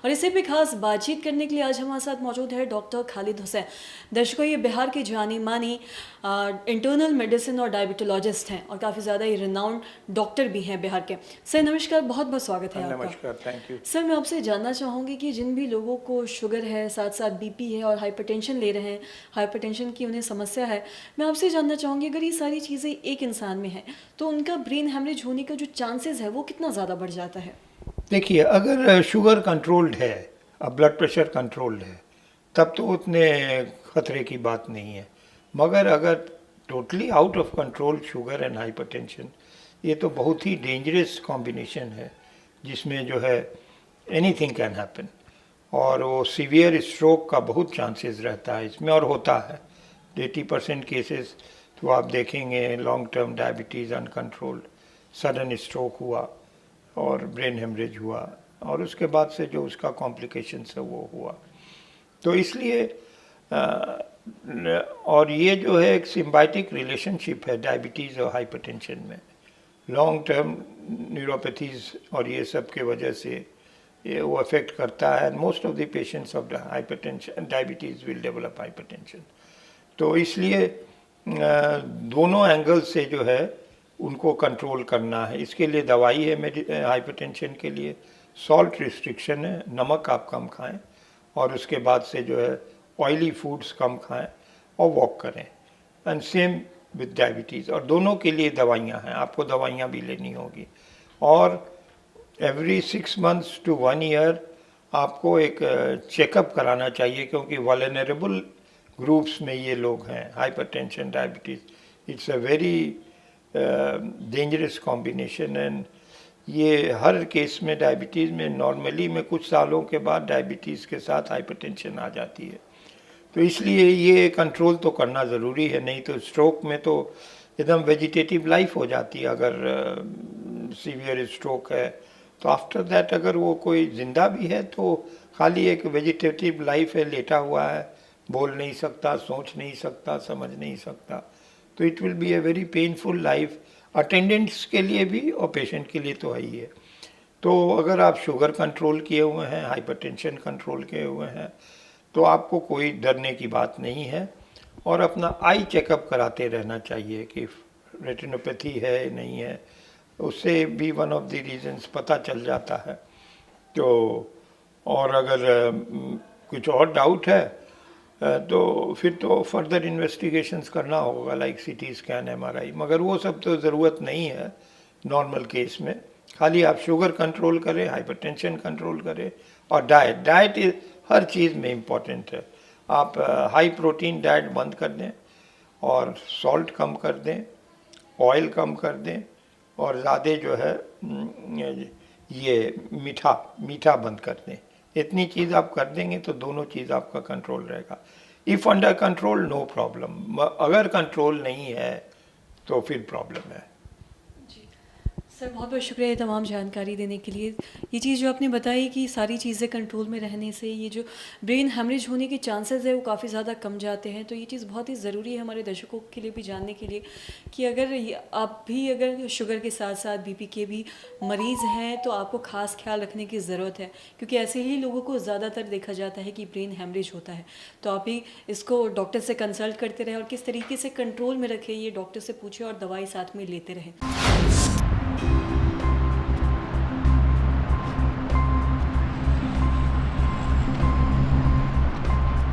और इसी पे खास बातचीत करने के लिए आज हमारे साथ मौजूद है डॉक्टर खालिद हुसैन। दर्शकों, ये बिहार के जानी मानी इंटरनल मेडिसिन और डायबिटोलॉजिस्ट हैं और काफ़ी ज़्यादा ही रिनाउंड डॉक्टर भी हैं बिहार के। सर नमस्कार, बहुत बहुत स्वागत है आपका। नमस्कार, थैंक यू। सर मैं आपसे जानना चाहूँगी कि जिन भी लोगों को शुगर है, साथ साथ बीपी है और हाइपरटेंशन ले रहे हैं, हाइपरटेंशन की उन्हें समस्या है, मैं आपसे जानना चाहूँगी अगर ये सारी चीज़ें एक इंसान में हैं तो उनका ब्रेन हेमरेज होने का जो चांसेस है वो कितना ज़्यादा बढ़ जाता है? देखिए, अगर शुगर कंट्रोल्ड है, अब ब्लड प्रेशर कंट्रोल्ड है, तब तो उतने खतरे की बात नहीं है। मगर अगर totally out of control sugar and hypertension, ये तो बहुत ही डेंजरस कॉम्बिनेशन है जिसमें जो है एनीथिंग कैन हैपन, और वो सीवियर स्ट्रोक का बहुत चांसेस रहता है इसमें, और होता है 80% केसेस। तो आप देखेंगे long term diabetes uncontrolled, sudden stroke हुआ और ब्रेन हेमरेज हुआ, और उसके बाद से जो उसका कॉम्प्लिकेशंस है वो हुआ। तो इसलिए और ये जो है एक सिम्बायोटिक रिलेशनशिप है डायबिटीज़ और हाइपरटेंशन में। लॉन्ग टर्म न्यूरोपैथीज और ये सब के वजह से ये वो अफेक्ट करता है, and most of the patients of hypertension diabetes will develop hypertension. तो इसलिए दोनों एंगल से जो है उनको कंट्रोल करना है। इसके लिए दवाई है हाइपरटेंशन के लिए, सॉल्ट रिस्ट्रिक्शन है, नमक आप कम खाएं, और उसके बाद से जो है ऑयली फूड्स कम खाएं और वॉक करें। एंड सेम विद डायबिटीज़, और दोनों के लिए दवाइयां हैं, आपको दवाइयां भी लेनी होगी। और एवरी 6 months to 1 year आपको एक चेकअप कराना चाहिए, क्योंकि वल्नरेबल ग्रुप्स में ये लोग हैं, hypertension diabetes. It's a very dangerous combination, and ये हर केस में डायबिटीज़ में नॉर्मली में कुछ सालों के बाद डायबिटीज़ के साथ हाइपरटेंशन आ जाती है। तो इसलिए ये कंट्रोल तो करना ज़रूरी है, नहीं तो स्ट्रोक में तो एकदम वेजिटेटिव लाइफ हो जाती है। अगर सीवियर स्ट्रोक है तो आफ्टर दैट अगर वो कोई ज़िंदा भी है तो खाली एक वेजिटेटिव लाइफ है, लेटा हुआ है, बोल नहीं सकता, सोच नहीं सकता, समझ नहीं सकता। तो it will be a very painful life, attendants के लिए भी और पेशेंट के लिए तो है ही है। तो अगर आप शुगर कंट्रोल किए हुए हैं, हाइपरटेंशन कंट्रोल किए हुए हैं, तो आपको कोई डरने की बात नहीं है। और अपना आई चेकअप कराते रहना चाहिए कि रेटिनोपैथी है नहीं है, उससे भी वन ऑफ द रीजंस पता चल जाता है। तो और अगर कुछ और डाउट है तो फिर तो फर्दर इन्वेस्टिगेशंस करना होगा, लाइक सीटी स्कैन, एमआरआई, मगर वो सब तो ज़रूरत नहीं है नॉर्मल केस में। खाली आप शुगर कंट्रोल करें, हाइपरटेंशन कंट्रोल करें, और डाइट हर चीज़ में इम्पॉर्टेंट है। आप हाई प्रोटीन डाइट बंद कर दें, और सॉल्ट कम कर दें, ऑयल कम कर दें, और ज़्यादा जो है ये मीठा बंद कर दें। इतनी चीज़ आप कर देंगे तो दोनों चीज़ आपका कंट्रोल रहेगा। If under control no problem, अगर कंट्रोल नहीं है तो फिर प्रॉब्लम है। सर बहुत बहुत शुक्रिया ये तमाम जानकारी देने के लिए। ये चीज़ जो आपने बताई कि सारी चीज़ें कंट्रोल में रहने से ये जो ब्रेन हेमरेज होने के चांसेस है वो काफ़ी ज़्यादा कम जाते हैं, तो ये चीज़ बहुत ही ज़रूरी है हमारे दर्शकों के लिए भी जानने के लिए कि अगर आप भी अगर शुगर के साथ साथ बीपी के भी मरीज़ हैं तो आपको ख़ास ख्याल रखने की ज़रूरत है, क्योंकि ऐसे ही लोगों को ज़्यादातर देखा जाता है कि ब्रेन हेमरेज होता है। तो आप भी इसको डॉक्टर से कंसल्ट करते रहें और किस तरीके से कंट्रोल में रखें ये डॉक्टर से पूछें और दवाई साथ में लेते रहें।